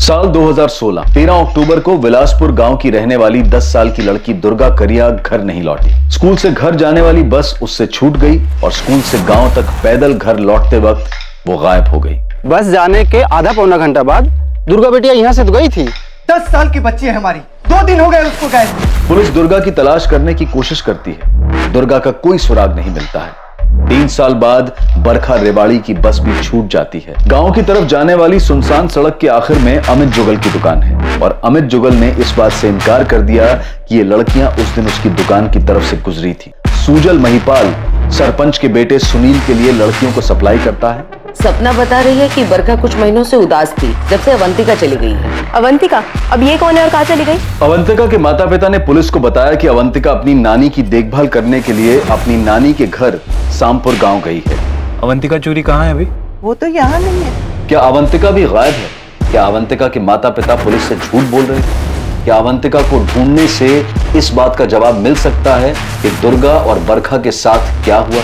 साल 2016 13 अक्टूबर को बिलासपुर गांव की रहने वाली 10 साल की लड़की दुर्गा करिया घर नहीं लौटी। स्कूल से घर जाने वाली बस उससे छूट गई और स्कूल से गांव तक पैदल घर लौटते वक्त वो गायब हो गई। बस जाने के आधा पौना घंटा बाद दुर्गा बेटिया यहाँ से तो गई थी। 10 साल की बच्ची है हमारी, 2 दिन हो गए उसको गायब। पुलिस दुर्गा की तलाश करने की कोशिश करती है। दुर्गा का कोई सुराग नहीं मिलता है। 3 साल बाद बरखा रेवाड़ी की बस भी छूट जाती है। गांव की तरफ जाने वाली सुनसान सड़क के आखिर में अमित जुगल की दुकान है और अमित जुगल ने इस बात से इनकार कर दिया कि ये लड़कियां उस दिन उसकी दुकान की तरफ से गुजरी थी। सूजल महिपाल सरपंच के बेटे सुनील के लिए लड़कियों को सप्लाई करता है। सपना बता रही है कि बरखा कुछ महीनों से उदास थी जब से अवंतिका चली गई है। अवंतिका? अब ये कौन है और कहाँ चली गई? अवंतिका के माता पिता ने पुलिस को बताया कि अवंतिका अपनी नानी की देखभाल करने के लिए अपनी नानी के घर सामपुर गांव गई है। अवंतिका चोरी कहाँ है अभी? वो तो यहाँ नहीं है। क्या अवंतिका भी गायब है? क्या अवंतिका के माता पिता पुलिस से झूठ बोल रहे हैं? क्या अवंतिका को ढूंढने से इस बात का जवाब मिल सकता है कि दुर्गा और बरखा के साथ क्या हुआ?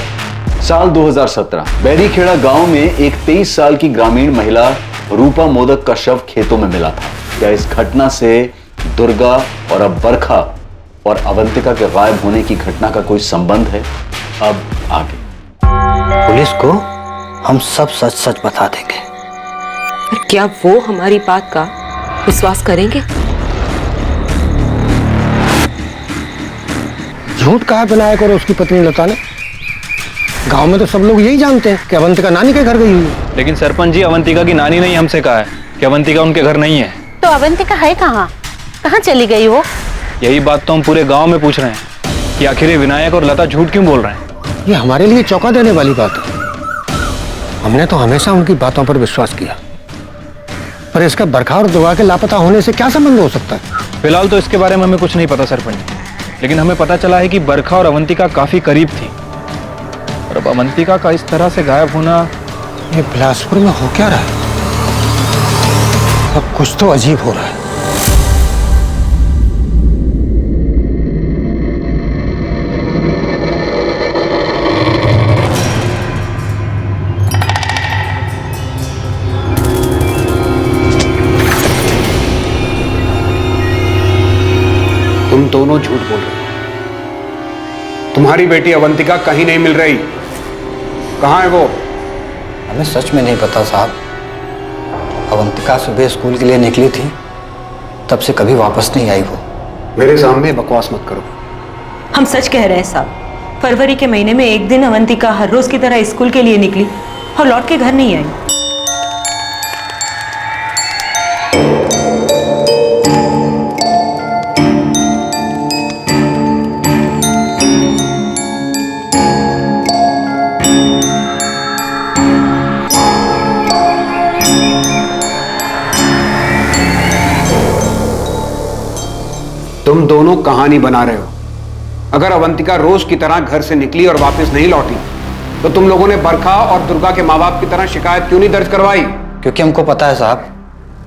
साल 2017 बैरीखेड़ा गांव में एक 23 साल की ग्रामीण महिला रूपा मोदक का शव खेतों में मिला था। क्या इस घटना से दुर्गा और अब बरखा और अवंतिका के गायब होने की घटना का कोई संबंध है? अब आगे पुलिस को हम सब सच सच बता देंगे। पर क्या वो हमारी बात का विश्वास करेंगे? झूठ कहा विनायक और उसकी पत्नी लता ने? गांव में तो सब लोग यही जानते हैं कि अवंतिका नानी के घर गई हुई है। लेकिन सरपंच जी, अवंतिका की नानी ने हमसे कहा है कि अवंतिका उनके घर नहीं है। तो अवंतिका है कहाँ? कहाँ चली गई वो? यही बात तो हम पूरे गांव में पूछ रहे हैं कि आखिर ये विनायक और लता झूठ क्यों बोल रहे हैं। ये हमारे लिए चौंका देने वाली बात है। हमने तो हमेशा उनकी बातों पर विश्वास किया, पर इसका बरखा और दुर्गा के लापता होने से क्या संबंध हो सकता है? फिलहाल तो इसके बारे में हमें कुछ नहीं पता सरपंच जी, लेकिन हमें पता चला है कि बरखा और अवंतिका काफी करीब थी और अब अवंतिका का इस तरह से गायब होना। ये बिलासपुर में हो क्या रहा है? अब कुछ तो अजीब हो रहा है। तुम दोनों झूठ बोल रहे हो। तुम्हारी बेटी अवंतिका कहीं नहीं मिल रही। कहाँ है वो? हमें सच में नहीं पता साहब। अवंतिका सुबह स्कूल के लिए निकली थी, तब से कभी वापस नहीं आई वो। मेरे सामने बकवास मत करो। हम सच कह रहे हैं साहब। फरवरी के महीने में एक दिन अवंतिका हर रोज की तरह स्कूल के लिए निकली और लौट के घर नहीं आई। तुम दोनों कहानी बना रहे हो। अगर अवंतिका रोज की तरह घर से निकली और वापस नहीं लौटी तो तुम लोगों ने बरखा और दुर्गा के माँ बाप की तरह शिकायत क्यों नहीं दर्ज करवाई? क्योंकि हमको पता है साहब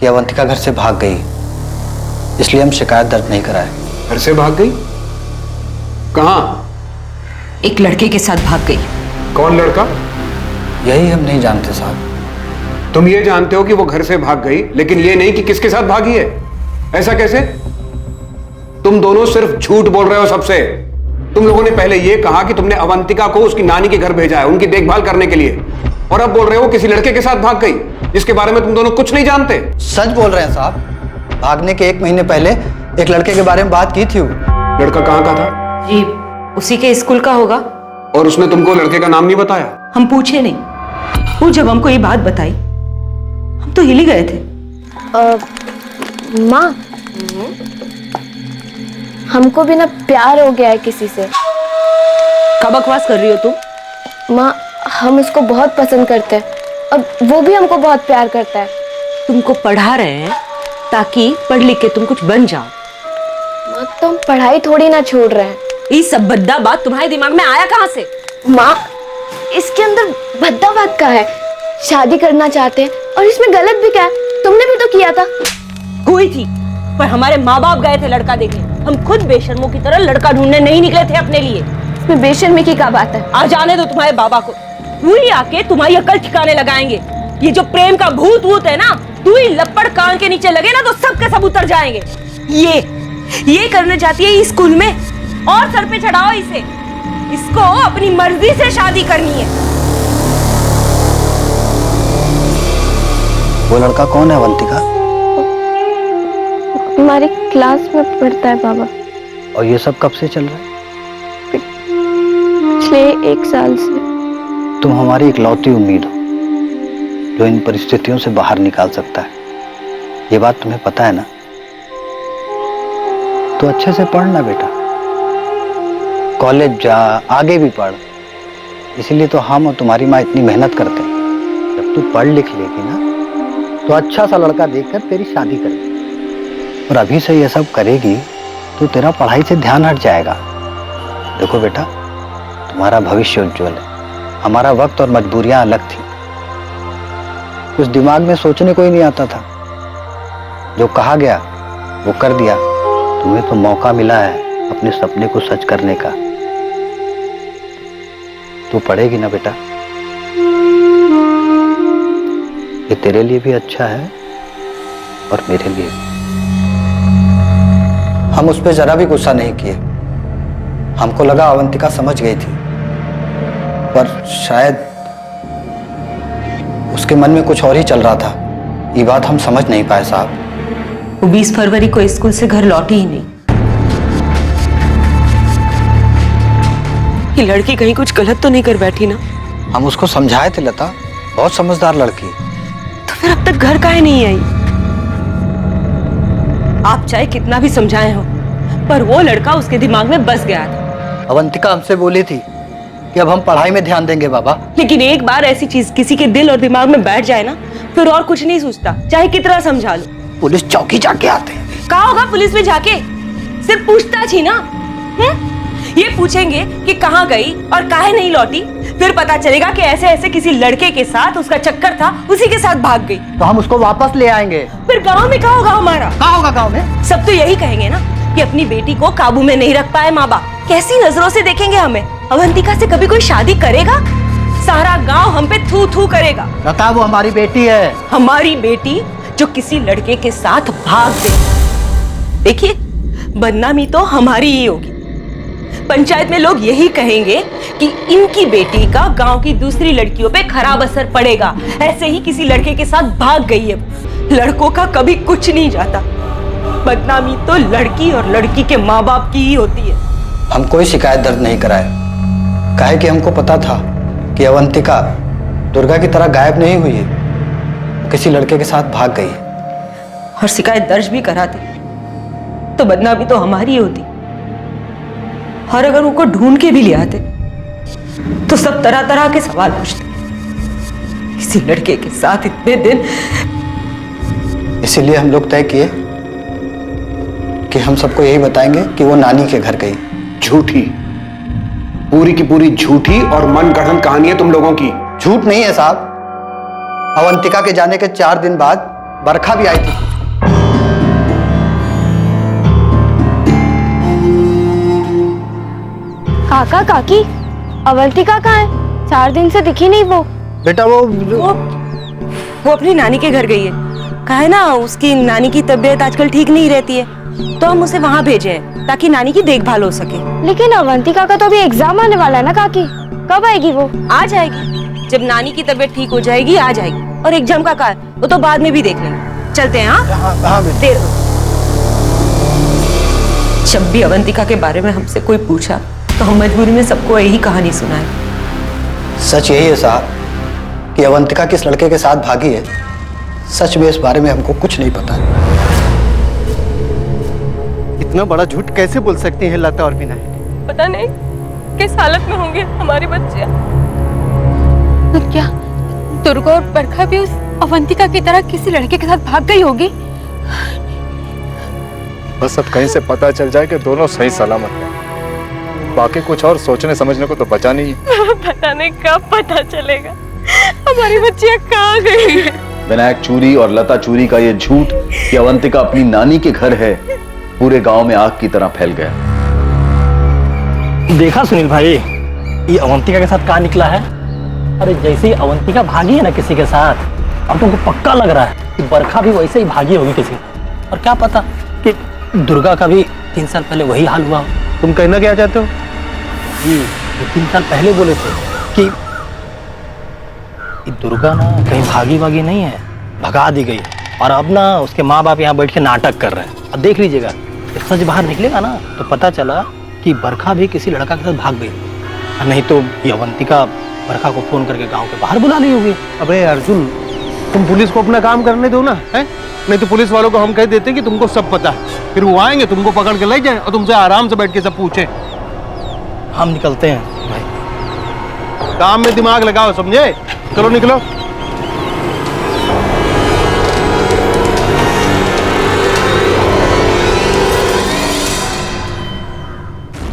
कि अवंतिका घर से भाग गई, इसलिए हम शिकायत दर्ज नहीं कराए। घर से भाग गई? कहाँ? एक लड़के के साथ भाग गई। कौन लड़का? यही हम नहीं जानते साहब। तुम ये जानते हो कि वो घर से भाग गई, लेकिन ये नहीं कि किसके साथ भागी है। ऐसा कैसे? तुम दोनों सिर्फ झूठ बोल रहे हो सबसे। तुम लोगों ने पहले ये कहा कि तुमने अवंतिका को उसकी नानी के घर भेजा है उनकी देखभाल करने के लिए, और अब बोल रहे हो किसी लड़के के साथ भाग गई जिसके बारे में तुम दोनों कुछ नहीं जानते। सच बोल रहे हैं साहब। भागने के 1 महीने पहले एक लड़के के बारे में बात की थी। लड़का कहाँ का था? जी, उसी के स्कूल का होगा। और उसने तुमको लड़के का नाम नहीं बताया? हम पूछे नहीं। वो जब हमको ये बात बताई हम तो हिल ही गए थे। माँ, हमको भी ना प्यार हो गया है किसी से। कब बकवास कर रही हो तुम? माँ, हम उसको बहुत पसंद करते हैं और वो भी हमको बहुत प्यार करता है। तुमको पढ़ा रहे हैं ताकि पढ़ लिख के तुम कुछ बन जाओ। माँ, तो हम पढ़ाई थोड़ी ना छोड़ रहे हैं। ये सब भद्दा बात तुम्हारे दिमाग में आया कहाँ से? माँ, इसके अंदर भद्दा बात का है। शादी करना चाहते हैं और इसमें गलत भी क्या है? तुमने भी तो किया था। हुई थी, पर हमारे माँ बाप गए थे लड़का देखने। हम खुद बेशर्मों की तरह लड़का ढूंढने नहीं निकले थे अपने लिए। इसमें बेशर्मी की क्या बात है? आ जाने दो तुम्हारे बाबा को। वही आके तुम्हारी अकल ठिकाने लगाएंगे। ये जो प्रेम का भूत है ना, दुई लपड़ कान के नीचे लगे ना तो सब के सब उतर जाएंगे। ये करने जाती है इस स्कूल में, और सर पे चढ़ाओ इसे। इसको अपनी मर्जी से शादी करनी है। वो लड़का कौन है अवंतिका? हमारी क्लास में पढ़ता है बाबा। और ये सब कब से चल रहा है? पिछले 1 साल से। तुम हमारी इकलौती उम्मीद हो जो इन परिस्थितियों से बाहर निकाल सकता है। ये बात तुम्हें पता है ना? तो अच्छे से पढ़ना बेटा, कॉलेज जा, आगे भी पढ़। इसीलिए तो हम और तुम्हारी माँ इतनी मेहनत करते हैं। जब तू पढ़ लिख लेगी ना तो अच्छा सा लड़का देखकर तेरी शादी करेगी। और अभी से ये सब करेगी तो तेरा पढ़ाई से ध्यान हट जाएगा। देखो बेटा, तुम्हारा भविष्य उज्जवल है। हमारा वक्त और मजबूरियां अलग थी। कुछ दिमाग में सोचने को ही नहीं आता था। जो कहा गया वो कर दिया। तुम्हें तो मौका मिला है अपने सपने को सच करने का। तू पढ़ेगी ना बेटा? ये तेरे लिए भी अच्छा है और मेरे लिए भी। हम उस पर जरा भी गुस्सा नहीं किए। हमको लगा अवंतिका समझ गई थी, पर शायद उसके मन में कुछ और ही चल रहा था। ये बात हम समझ नहीं पाए साहब। वो 20 फरवरी को स्कूल से घर लौटी ही नहीं। ये लड़की कहीं कुछ गलत तो नहीं कर बैठी ना? हम उसको समझाए थे लता, बहुत समझदार लड़की। तो फिर अब तक घर काहे नहीं आई? आप चाहे कितना भी समझाए हो, पर वो लड़का उसके दिमाग में बस गया था। अवंतिका हमसे बोली थी कि अब हम पढ़ाई में ध्यान देंगे बाबा। लेकिन एक बार ऐसी चीज किसी के दिल और दिमाग में बैठ जाए ना, फिर और कुछ नहीं सोचता, चाहे कितना समझा लो। पुलिस चौकी जाके आते हैं। कहा होगा पुलिस में जाके? सिर्फ पूछताछ ही ना। ये पूछेंगे कि कहाँ गई और काहे नहीं लौटी, फिर पता चलेगा कि ऐसे ऐसे किसी लड़के के साथ उसका चक्कर था, उसी के साथ भाग गई। तो हम उसको वापस ले आएंगे। फिर गांव में कहाँ होगा हमारा? कहाँ होगा गांव में? सब तो यही कहेंगे ना कि अपनी बेटी को काबू में नहीं रख पाए माँ बाप। कैसी नजरों से देखेंगे हमें? अवंतिका से कभी कोई शादी करेगा? सारा गांव हम पे थू थू करेगा। लता, वो हमारी बेटी है। हमारी बेटी जो किसी लड़के के साथ भाग गई। देखिए, बदनामी तो हमारी ही होगी। पंचायत में लोग यही कहेंगे कि इनकी बेटी का गांव की दूसरी लड़कियों पे खराब असर पड़ेगा। ऐसे ही किसी लड़के के साथ भाग गई है। लड़कों का कभी कुछ नहीं जाता। बदनामी तो लड़की और लड़की के माँ बाप की ही होती है। हम कोई शिकायत दर्ज नहीं कराए, काहे कि हमको पता था कि अवंतिका दुर्गा की तरह गायब नहीं हुई है, किसी लड़के के साथ भाग गई है। और शिकायत दर्ज भी कराते तो बदनामी तो हमारी ही होती। और अगर उनको ढूंढ के भी ले आते तो सब तरह तरह के सवाल पूछते। किसी लड़के के साथ इतने दिन। इसीलिए हम लोग तय किए कि हम सबको यही बताएंगे कि वो नानी के घर गई। झूठी, पूरी की पूरी झूठी और मनगढ़ंत कहानी है तुम लोगों की। झूठ नहीं है साहब। अवंतिका के जाने के 4 दिन बाद बरखा भी आई थी। काका काकी, अवंतिका कहाँ है? 4 दिन से दिखी नहीं वो। बेटा वो अपनी नानी के घर गई है। कहा है ना, उसकी नानी की तबीयत आजकल ठीक नहीं रहती है, तो हम उसे वहाँ भेजे हैं ताकि नानी की देखभाल हो सके। लेकिन अवंतिका का तो अभी एग्जाम आने वाला है ना काकी, कब आएगी वो? आ जाएगी, जब नानी की तबीयत ठीक हो जाएगी आ जाएगी। और एग्जाम का कार्य वो तो बाद में भी देख लेंगे। चलते हैं। हाँ, देर हो। जब भी अवंतिका के बारे में हमसे कोई पूछा तो हम मजबूरी में सबको यही कहानी सुनाए। सच यही है साहब कि अवंतिका किस लड़के के साथ भागी है। सच में इस बारे में हमको कुछ नहीं पता। इतना बड़ा झूठ कैसे बोल सकती हैं लता और विनय? पता नहीं किस हालत में होंगे हमारे बच्चे। तो क्या दुर्गा और बरखा भी उस अवंतिका की तरह किसी लड़के के साथ भाग गई होगी? बस अब कहीं से पता चल जाए कि दोनों सही सलामत हैं। बाकी कुछ और सोचने समझने को तो बचा नहीं है। पता नहीं कब पता चलेगा हमारी बच्चियां कहाँ गई है। विनायक चूरी और लता चूरी का ये झूठ कि अवंतिका अपनी नानी के घर है, पूरे गांव में आग की तरह फैल गया। देखा सुनील भाई, ये अवंतिका के साथ कहाँ निकला है? अरे जैसे ही अवंतिका भागी है ना किसी के साथ, अब तुमको पक्का लग रहा है कि बरखा भी वैसे ही भागी होगी किसी का। और क्या पता कि दुर्गा का भी 3 साल पहले वही हाल हुआ हो। तुम कहना क्या चाहते हो? जी, 3 साल पहले बोले थे कि दुर्गा ना कहीं भागी नहीं है, भगा दी गई। और अब ना उसके माँ बाप यहाँ बैठ के नाटक कर रहे हैं। अब देख लीजिएगा, सच बाहर निकलेगा ना तो पता चला कि बरखा भी किसी लड़का के साथ भाग गई। और नहीं तो ये अवंतिका बरखा को फोन करके गांव के बाहर बुला ली होगी। अबे अर्जुन, तुम पुलिस को अपना काम करने दो ना, है? नहीं तो पुलिस वालों को हम कह देते कि तुमको सब पता है, फिर वो आएंगे तुमको पकड़ के ले जाए और तुमसे आराम से बैठ के सब पूछे। हम निकलते हैं भाई, काम में दिमाग लगाओ, समझे? चलो निकलो।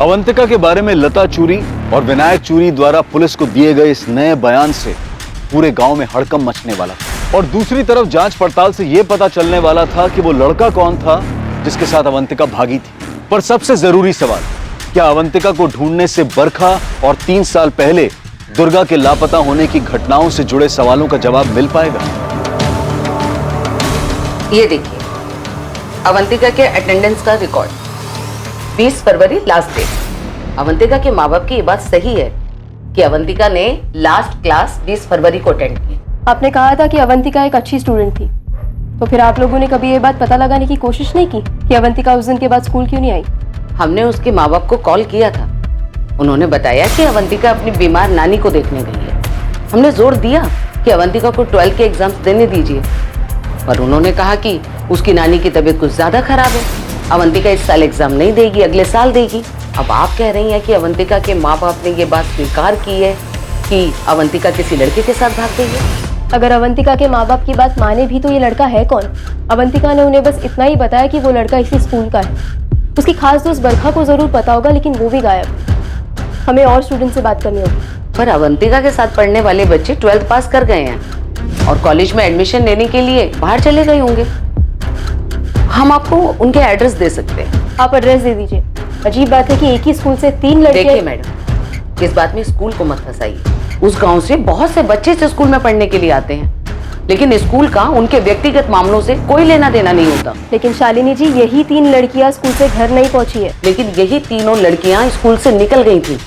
अवंतिका के बारे में लता चूरी और विनायक चूरी द्वारा पुलिस को दिए गए इस नए बयान से पूरे गांव में हड़कंप मचने वाला था। और दूसरी तरफ जांच पड़ताल से यह पता चलने वाला था कि वो लड़का कौन था जिसके साथ अवंतिका भागी थी। पर सबसे जरूरी सवाल, क्या अवंतिका को ढूंढने से बरखा और 3 साल पहले दुर्गा के लापता होने की घटनाओं से जुड़े सवालों का जवाब मिल पाएगा? ये देखिए, अवंतिका के अटेंडेंस का रिकॉर्ड, 20 फरवरी लास्ट डेट। अवंतिका के माँ बाप की ये बात सही है कि अवंतिका ने लास्ट क्लास 20 फरवरी को अटेंड की। आपने कहा था कि अवंतिका एक अच्छी स्टूडेंट थी, तो फिर आप लोगों ने कभी ये बात पता लगाने की कोशिश नहीं की कि अवंतिका उस दिन के बाद स्कूल क्यों नहीं आई? हमने उसके माँ बाप को कॉल किया था, उन्होंने बताया कि अवंतिका अपनी बीमार नानी को देखने गई है। हमने जोर दिया कि अवंतिका को 12th के एग्जाम्स देने दीजिए, पर उन्होंने कहा कि उसकी नानी की तबीयत कुछ ज्यादा खराब है, अवंतिका इस साल एग्जाम नहीं देगी, अगले साल देगी। अब आप कह रही हैं कि अवंतिका के माँ बाप ने ये बात स्वीकार की है कि अवंतिका किसी लड़के के साथ भाग गई है। अगर अवंतिका के माँ बाप की बात माने भी तो ये लड़का है कौन? अवंतिका ने उन्हें बस इतना ही बताया कि वो लड़का इसी स्कूल का है। उसकी खास दोस्त बरखा को जरूर पता होगा, लेकिन वो भी गायब। हमें और स्टूडेंट से बात करनी होगी। पर अवंतिका के साथ पढ़ने वाले बच्चे 12th पास कर गए हैं और कॉलेज में एडमिशन लेने के लिए बाहर चले गए होंगे। हम आपको उनके एड्रेस दे सकते हैं। आप एड्रेस दे दीजिए। अजीब बात है कि एक ही स्कूल से 3 लड़के। देखिए मैडम, इस बात में स्कूल को मत फंसाइए। उस गांव से बहुत से बच्चे इस स्कूल में पढ़ने के लिए आते हैं, लेकिन स्कूल का उनके व्यक्तिगत मामलों से कोई लेना देना नहीं होता। लेकिन शालिनी जी, यही 3 लड़कियां स्कूल से घर नहीं पहुंची है। लेकिन यही तीनों लड़कियां स्कूल से निकल गई थी,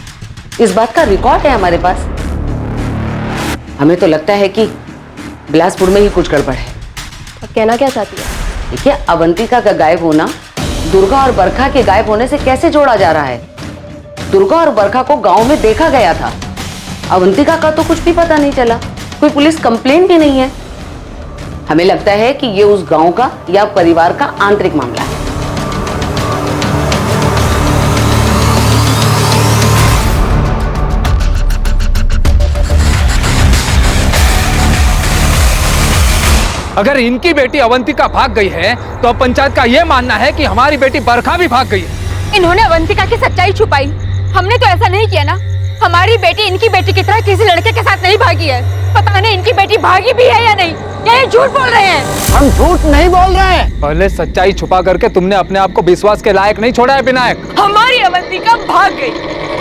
इस बात का रिकॉर्ड है हमारे पास। हमें तो लगता है कि बिलासपुर में ही कुछ गड़बड़ है। अब कहना क्या चाहती है? देखिए, अवंतिका का गायब होना दुर्गा और बरखा के गायब होने से कैसे जोड़ा जा रहा है? दुर्गा और बरखा को गांव में देखा गया था, अवंतिका का तो कुछ भी पता नहीं चला, कोई पुलिस कंप्लेंट भी नहीं है। हमें लगता है कि ये उस गांव का या परिवार का आंतरिक मामला है। अगर इनकी बेटी अवंतिका भाग गई है तो अब पंचायत का यह मानना है कि हमारी बेटी बरखा भी भाग गई है। इन्होंने अवंतिका की सच्चाई छुपाई, हमने तो ऐसा नहीं किया ना। हमारी बेटी इनकी बेटी की तरह किसी लड़के के साथ नहीं भागी है। पता नहीं इनकी बेटी भागी भी है या नहीं, या ये झूठ बोल रहे हैं? हम झूठ नहीं बोल रहे हैं। पहले सच्चाई छुपा करके तुमने अपने आप को विश्वास के लायक नहीं छोड़ा है विनायक। हमारी अवंतिका भाग गई,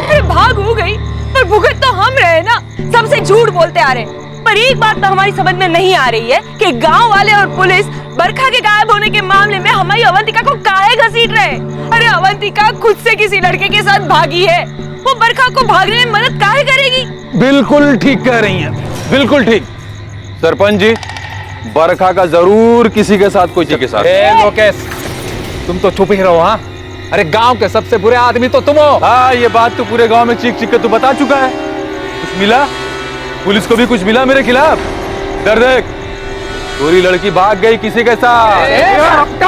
अरे भाग हो गई, पर भुगत तो हम रहे ना, सबसे झूठ बोलते आ रहे। पर एक बात तो हमारी समझ में नहीं आ रही है कि गांव वाले और पुलिस बरखा के गायब होने के मामले में हमारी अवंतिका को काहे घसीट रहे? अरे अवंतिका खुद से किसी लड़के के साथ भागी है, वो बरखा को भागने में मदद काहे करेगी? बिल्कुल ठीक कह रही हैं, बिल्कुल ठीक। सरपंच जी, बरखा का जरूर किसी के साथ कोई के साथ। लोकेश, तुम तो चुप ही रहो। हाँ, अरे गांव के सबसे बुरे आदमी तो तुम हो। हाँ, ये बात तो पूरे गांव में चीख चीख के तू बता चुका है। कुछ मिला? पुलिस को भी कुछ मिला मेरे खिलाफ? डर देख, पूरी लड़की भाग गई किसी के साथ।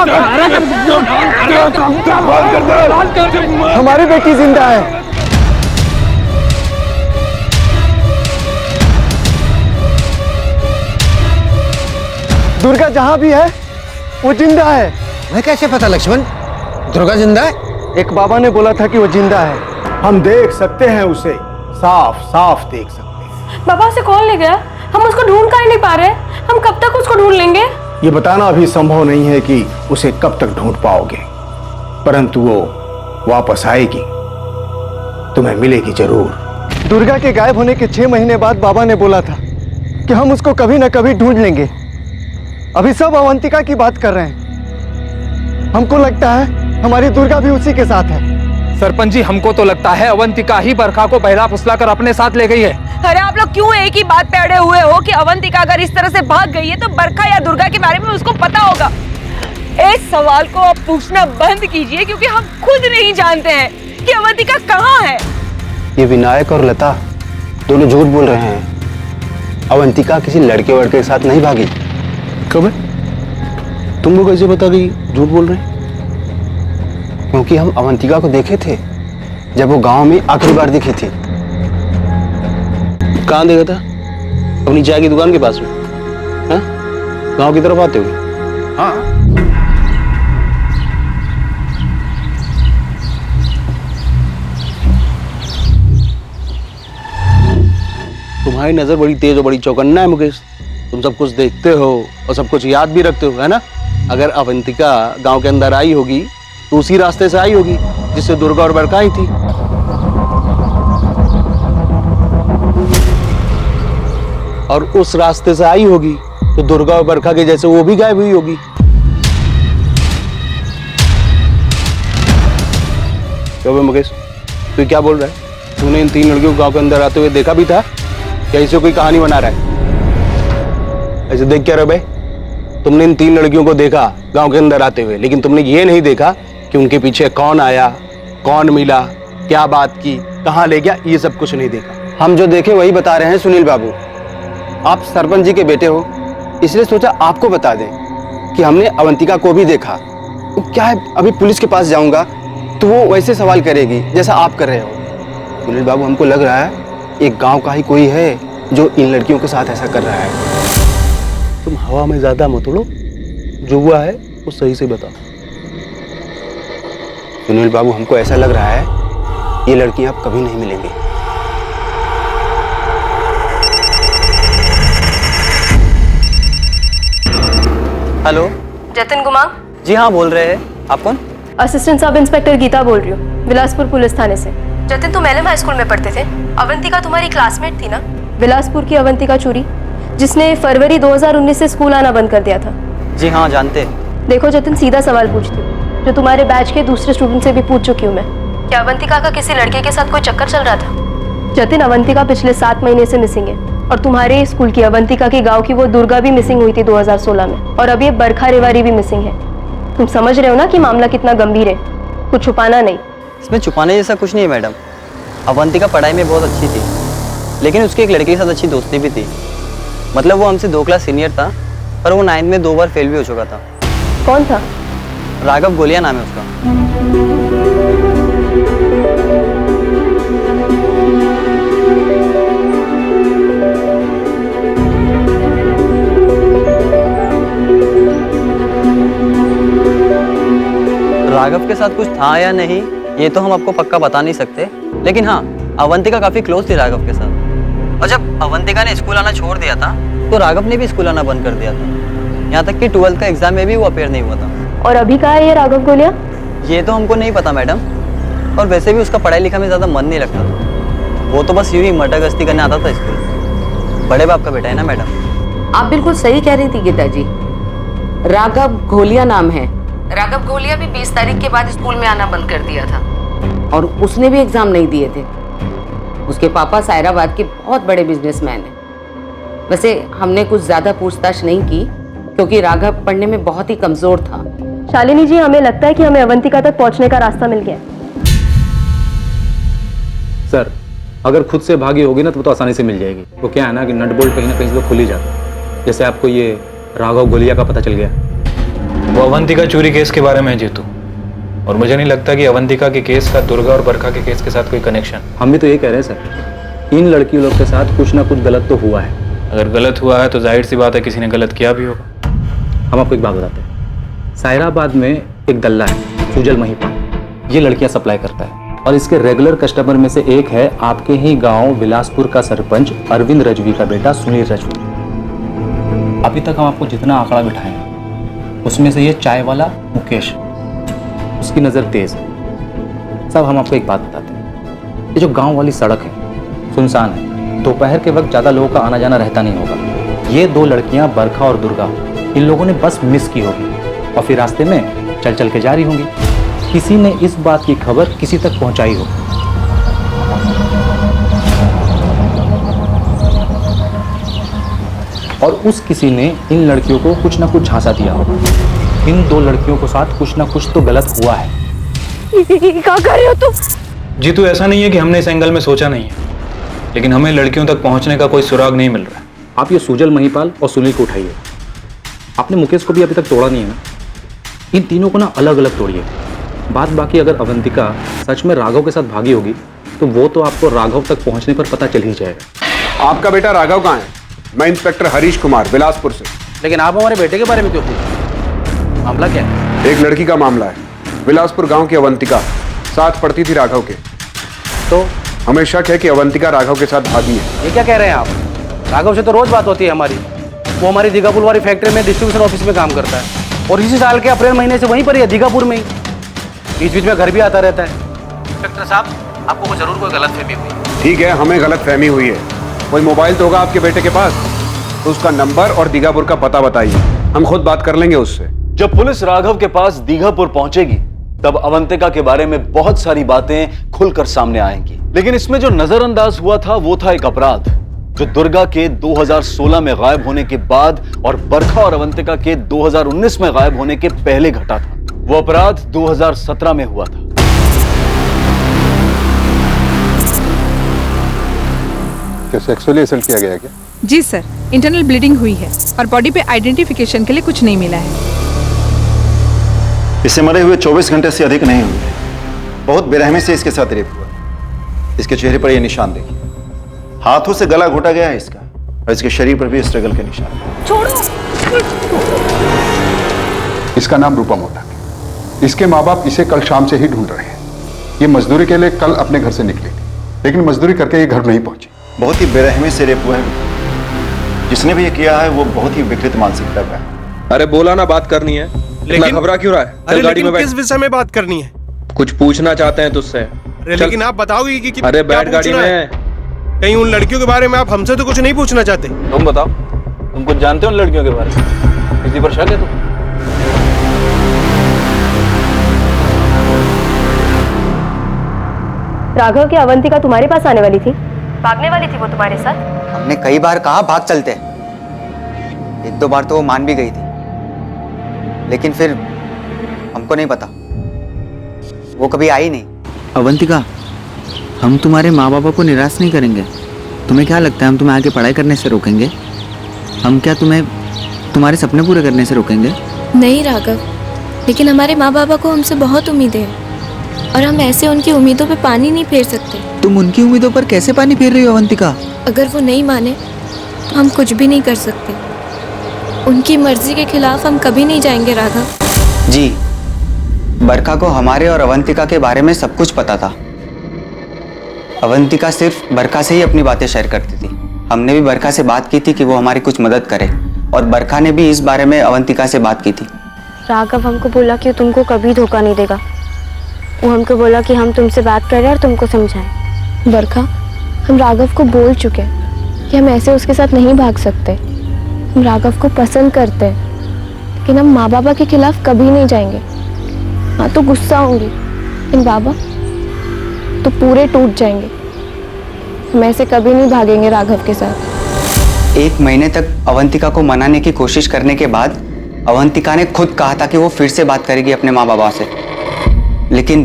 हमारी बेटी जिंदा है। दुर्गा जहां भी है वो जिंदा है। मैं कैसे पता लक्ष्मण? दुर्गा जिंदा है? एक बाबा ने बोला था कि वो जिंदा है। हम देख सकते हैं उसे, साफ साफ देख सकते हैं। बाबा, उसे कौन ले गया? हम उसको ढूंढ कर ही नहीं पा रहे। हम कब तक उसको ढूंढ लेंगे? ये बताना अभी संभव नहीं है कि उसे कब तक ढूंढ पाओगे, परंतु वो वापस आएगी, तुम्हें मिलेगी जरूर। दुर्गा के गायब होने के 6 महीने बाद बाबा ने बोला था कि हम उसको कभी न कभी ढूंढ लेंगे। अभी सब अवंतिका की बात कर रहे हैं। हमको लगता है हमारी दुर्गा भी उसी के साथ है। सरपंच जी, हमको तो लगता है अवंतिका ही बरखा को बहला फुसला कर अपने साथ ले गई है। अरे आप लोग क्यों एक ही बात पे अड़े हुए हो कि अवंतिका अगर इस तरह से भाग गई है तो बरखा या दुर्गा के बारे में उसको पता होगा? इस सवाल को आप पूछना बंद कीजिए, क्योंकि हम खुद नहीं जानते हैं कि अवंतिका कहाँ है। ये विनायक और लता दोनों झूठ बोल रहे हैं। अवंतिका किसी लड़के वड़के के साथ नहीं भागी। कब है? तुमको कैसे बता दी झूठ बोल रहे हैं? क्योंकि हम अवंतिका को देखे थे जब वो गांव में आखिरी बार दिखी थी। कहाँ देखा था? अपनी चाय की दुकान के पास में? हाँ? गांव की तरफ आते हुए? हाँ, तुम्हारी नजर बड़ी तेज और बड़ी चौकन्ना है मुकेश। तुम सब कुछ देखते हो और सब कुछ याद भी रखते हो, है ना? अगर अवंतिका गांव के अंदर आई होगी तो उसी रास्ते से आई होगी जिससे दुर्गा और बरखा आई थी। और उस रास्ते से आई होगी तो दुर्गा और बरखा के जैसे वो भी गायब हुई होगी। क्यों बे मुकेश, तू क्या बोल रहा है? तूने इन 3 लड़कियों को गांव के अंदर आते हुए देखा भी था क्या इसे कोई कहानी बना रहा है? ऐसे देख क्या रहे भाई? तुमने इन 3 लड़कियों को देखा गांव के अंदर आते हुए, लेकिन तुमने ये नहीं देखा कि उनके पीछे कौन आया, कौन मिला, क्या बात की, कहां ले गया, ये सब कुछ नहीं देखा। हम जो देखे वही बता रहे हैं सुनील बाबू। आप सरपंच जी के बेटे हो, इसलिए सोचा आपको बता दें कि हमने अवंतिका को भी देखा। तो क्या है, अभी पुलिस के पास जाऊंगा तो वो वैसे सवाल करेगी जैसा आप कर रहे हो। सुनील बाबू, हमको लग रहा है एक गांव का ही कोई है जो इन लड़कियों के साथ ऐसा कर रहा है। तुम हवा में ज्यादा मत उड़ो, जो हुआ है वो सही से बताओ। सुनील बाबू, हमको ऐसा लग रहा है ये लड़कियां अब कभी नहीं मिलेंगी। हेलो, जतिन गुमांग? जी हाँ बोल रहे हैं। आप कौन? असिस्टेंट सब इंस्पेक्टर गीता बोल रही हूँ, बिलासपुर पुलिस थाने से। जतिन, तुम एलएम हाई स्कूल में पढ़ते थे। अवंतिका तुम्हारी क्लासमेट थी ना? बिलासपुर की अवंतिका चूरी, जिसने फरवरी 2019 से स्कूल आना बंद कर दिया था। जी हाँ जानते। देखो जतिन, सीधा सवाल पूछती हूँ, जो तुम्हारे बैच के दूसरे स्टूडेंट से भी पूछ चुकी हूँ मैं। क्या अवंतिका का किसी लड़के के साथ कोई चक्कर चल रहा था? जतिन, अवंतिका पिछले 7 महीने से मिसिंग है, और तुम्हारे स्कूल की अवंतिका के गाँव की वो दुर्गा भी मिसिंग हुई थी 2016 में, और अब ये बरखा रेवारी भी मिसिंग है। तुम समझ रहे हो ना कि मामला कितना गंभीर है? कुछ छुपाना नहीं। इसमें छुपाने जैसा कुछ नहीं है मैडम। अवंतिका पढ़ाई में बहुत अच्छी थी, लेकिन उसकी एक लड़के के साथ अच्छी दोस्ती भी थी। मतलब वो हमसे 2 क्लास सीनियर था, पर वो 9th में 2 बार फेल भी हो चुका था। कौन था? राघव गोलिया नाम है उसका। राघव के साथ कुछ था या नहीं ये तो हम आपको पक्का बता नहीं सकते, लेकिन हाँ, अवंतिका काफी क्लोज थी राघव के साथ। और जब अवंतिका ने स्कूल आना छोड़ दिया था तो राघव ने भी स्कूल आना बंद कर दिया था। यहाँ तक कि 12th का एग्जाम में भी वो अपेयर नहीं हुआ था। और अभी कहाँ है ये राघव गोलिया? ये तो हमको नहीं पता मैडम, और वैसे भी उसका पढ़ाई लिखा में ज्यादा मन नहीं लगता था। वो तो बस यूं ही मटक करने आता था स्कूल। बड़े बाप का बेटा है ना मैडम। आप बिल्कुल सही कह रही थी गीता जी। राघव घोलिया नाम है। राघव घोलिया भी 20 तारीख के बाद स्कूल में आना बंद कर दिया था, और उसने भी एग्जाम नहीं दिए थे। उसके पापा सायराबाद के बहुत बड़े बिजनेसमैन हैं। वैसे हमने कुछ ज्यादा पूछताछ नहीं की, क्योंकि राघव पढ़ने में बहुत ही कमजोर था। शालिनी जी, हमें लगता है कि हमें अवंतिका तक पहुंचने का रास्ता मिल गया। सर, अगर खुद से भागी होगी ना तो आसानी से मिल जाएगी। वो क्या है ना कि नट बोल्ट कहीं ना कहीं से तो खुल ही जाता है। जैसे आपको ये राघव गोलिया का पता चल गया। वो अवंतिका चोरी केस के बारे में है जीतू, और मुझे नहीं लगता कि अवंतिका के केस का दुर्गा और बरखा के केस के साथ कोई कनेक्शन। हम भी तो ये कह रहे हैं सर, इन लड़कियों लोग के साथ कुछ ना कुछ गलत तो हुआ है। अगर गलत हुआ है तो जाहिर सी बात है किसी ने गलत किया भी होगा। हम आपको एक बात बताते हैं। सायराबाद में एक दल्ला है सुजल महिपाल, ये लड़कियां सप्लाई करता है, और इसके रेगुलर कस्टमर में से एक है आपके ही गांव बिलासपुर का सरपंच अरविंद रजवी का बेटा सुनील रजवी। अभी तक हम आपको जितना आंकड़ा बिठाए हैं उसमें से ये चाय वाला मुकेश, उसकी नज़र तेज है। सब हम आपको एक बात बताते हैं, ये जो गांव वाली सड़क है सुनसान है, दोपहर के वक्त ज़्यादा लोगों का आना जाना रहता नहीं होगा। ये 2 लड़कियां बरखा और दुर्गा इन लोगों ने बस मिस की होगी और फिर रास्ते में चल चल के जा रही होंगी। किसी ने इस बात की खबर किसी तक पहुंचाई हो। और उस किसी ने इन लड़कियों को कुछ ना कुछ झांसा दिया हो। इन दो लड़कियों के साथ कुछ ना कुछ तो गलत हुआ है। क्या कर रहे हो तुम? जीतू, ऐसा नहीं है कि हमने इस एंगल में सोचा नहीं है, लेकिन हमें लड़कियों तक पहुंचने का कोई सुराग नहीं मिल रहा है। आप ये सुजल, महिपाल और सुनील को उठाइए। आपने मुकेश को भी अभी तक तोड़ा नहीं है ना। इन तीनों को ना अलग अलग तोड़िए। बात बाकी, अगर अवंतिका सच में राघव के साथ भागी होगी तो वो तो आपको राघव तक पहुंचने पर पता चल ही जाएगा। आपका बेटा राघव कहाँ है? मैं इंस्पेक्टर हरीश कुमार, बिलासपुर से। लेकिन आप हमारे बेटे के बारे में क्यों पूछ? मामला क्या है? एक लड़की का मामला है। बिलासपुर गांव की अवंतिका साथ पढ़ती थी राघव के, तो हमें शक है कि अवंतिका राघव के साथ भागी है। ये क्या कह रहे हैं आप? राघव से तो रोज बात होती है हमारी। वो हमारी दीघापुर वाली फैक्ट्री में डिस्ट्रीब्यूशन ऑफिस में काम करता है और इसी साल के अप्रैल महीने से वहीं पर ही है, दीघापुर में ही। बीच बीच में घर भी आता रहता है। इंस्पेक्टर साहब, आपको जरूर कोई गलतफहमी हुई। ठीक है, हमें गलतफहमी हुई है। कोई मोबाइल तो होगा आपके बेटे के पास, तो उसका नंबर और दीघापुर का पता बताइए, हम खुद बात कर लेंगे उससे। जब पुलिस राघव के पास दीघापुर पहुंचेगी तब अवंतिका के बारे में बहुत सारी बातें खुलकर सामने आएंगी। लेकिन इसमें जो नजरअंदाज हुआ था वो था एक अपराध जो दुर्गा के 2016 में गायब होने के बाद और बरखा और अवंतिका के 2019 में गायब होने के पहले घटा था। वो अपराध 2017 में हुआ था। क्या सेक्सुअली असल्ट किया गया है क्या? जी सर, इंटरनल ब्लीडिंग हुई है और बॉडी पे आइडेंटिफिकेशन के लिए कुछ नहीं मिला है। इसे मरे हुए 24 घंटे से अधिक नहीं हुए। बहुत बेरहमी से इसके साथ रेप हुआ। इसके चेहरे पर यह निशान देखिए, हाथों से गला घोटा गया है इसका, और इसके शरीर पर भी स्ट्रगल के निशान। छोड़ो। इसका नाम रूपम होता है। इसके माँ बाप इसे कल शाम से ही ढूंढ रहे हैं। ये मजदूरी के लिए कल अपने घर से निकली थी, लेकिन मजदूरी करके ये घर नहीं पहुंची। बहुत ही बेरहमी से रेप हुआ है। जिसने भी ये किया है वो बहुत ही विकृत मानसिकता का है। अरे बोला ना, बात करनी है। लेकिन घबरा क्यों रहा है? अरे गाड़ी में किस विषय में बात करनी है? कुछ पूछना चाहते हैं तुझसे। लेकिन आप बताओगे कि अरे बैठ गाड़ी में। कहीं उन लड़कियों के बारे में आप हमसे तो कुछ नहीं पूछना चाहते? तुम बताओ, तुम कुछ जानते हो उन लड़कियों के बारे में? किसी पर शक है तुम? राघव की अवंतिका तुम्हारे पास आने वाली थी? भागने वाली थी वो तुम्हारे साथ? हमने कई बार कहा भाग चलते, एक दो बार तो वो मान भी गई थी, लेकिन फिर हमको नहीं पता, वो कभी आई नहीं। अवंतिका, हम तुम्हारे माँ बाबा को निराश नहीं करेंगे। तुम्हें क्या लगता है हम तुम्हें आगे पढ़ाई करने से रोकेंगे? हम क्या तुम्हें तुम्हारे सपने पूरे करने से रोकेंगे? नहीं राघव, लेकिन हमारे माँ बाबा को हमसे बहुत उम्मीदें हैं और हम ऐसे उनकी उम्मीदों पे पानी नहीं फेर सकते। तुम उनकी उम्मीदों पर कैसे पानी फेर रही हो अवंतिका? अगर वो नहीं माने तो हम कुछ भी नहीं कर सकते। उनकी मर्जी के खिलाफ हम कभी नहीं जाएंगे राघव। जी, बरखा को हमारे और अवंतिका के बारे में सब कुछ पता था। अवंतिका सिर्फ बरखा से ही अपनी बातें शेयर करती थी। हमने भी बरखा से बात की थी कि वो हमारी कुछ मदद करे, और बरखा ने भी इस बारे में अवंतिका से बात की थी। राघव हमको बोला कि तुमको कभी धोखा नहीं देगा। वो हमको बोला कि हम तुमसे बात करें और तुमको समझाएं। बरखा, हम राघव को बोल चुके हैं कि हम ऐसे उसके साथ नहीं भाग सकते। हम राघव को पसंद करते हैं, लेकिन हम माँ बाबा के खिलाफ कभी नहीं जाएंगे। हाँ तो गुस्सा होंगी, लेकिन बाबा तो पूरे टूट जाएंगे। हम ऐसे कभी नहीं भागेंगे राघव के साथ। 1 महीने तक अवंतिका को मनाने की कोशिश करने के बाद अवंतिका ने खुद कहा था कि वो फिर से बात करेगी अपने माँ बाबा से, लेकिन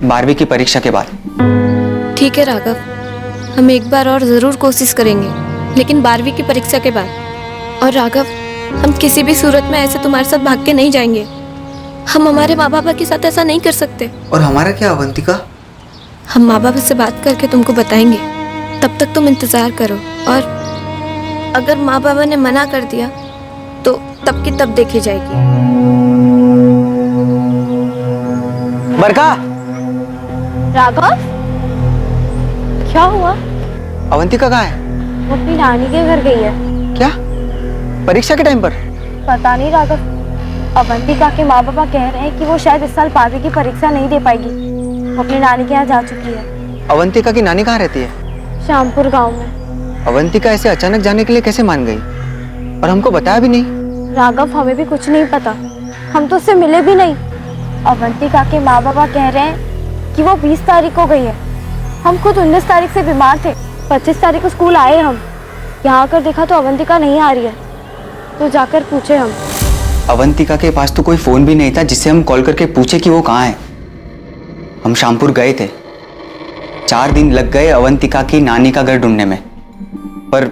12वीं की परीक्षा के बाद। ठीक है राघव, हम एक बार और जरूर कोशिश करेंगे, लेकिन 12वीं की परीक्षा के बाद। और राघव, हम किसी भी सूरत में ऐसे तुम्हारे साथ भाग के नहीं जाएंगे। हम हमारे माँ बाबा के साथ ऐसा नहीं कर सकते। और हमारा क्या अवंतिका? हम माँ बाबा से बात करके तुमको बताएंगे, तब तक तुम इंतजार करो। और अगर माँ बाबा ने मना कर दिया तो तब की तब देखी जाएगी। बरखा! राघव, क्या हुआ? अवंतिका कहाँ है? वो अपनी नानी के घर गई है। क्या? परीक्षा के टाइम पर? पता नहीं राघव, अवंतिका के माँ बाबा कह रहे हैं कि वो शायद इस साल 12वीं की परीक्षा नहीं दे पाएगी। वो अपनी नानी के यहाँ जा चुकी है। अवंतिका की नानी कहाँ रहती है? श्यामपुर गांव में। अवंतिका ऐसे अचानक जाने के लिए कैसे मान गई, और हमको बताया भी नहीं? राघव, हमें भी कुछ नहीं पता, हम तो उससे मिले भी नहीं। अवंतिका के माँ बाबा कह रहे हैं कि वो 20 तारीख को गई है। हम खुद 19 तारीख से बीमार थे, 25 तारीख को स्कूल आए हम। यहाँ आकर देखा तो अवंतिका नहीं आ रही है, तो जाकर पूछे हम। अवंतिका के पास तो कोई फ़ोन भी नहीं था जिससे हम कॉल करके पूछे कि वो कहाँ है। हम शामपुर गए थे, 4 दिन लग गए अवंतिका की नानी का घर ढूंढने में, पर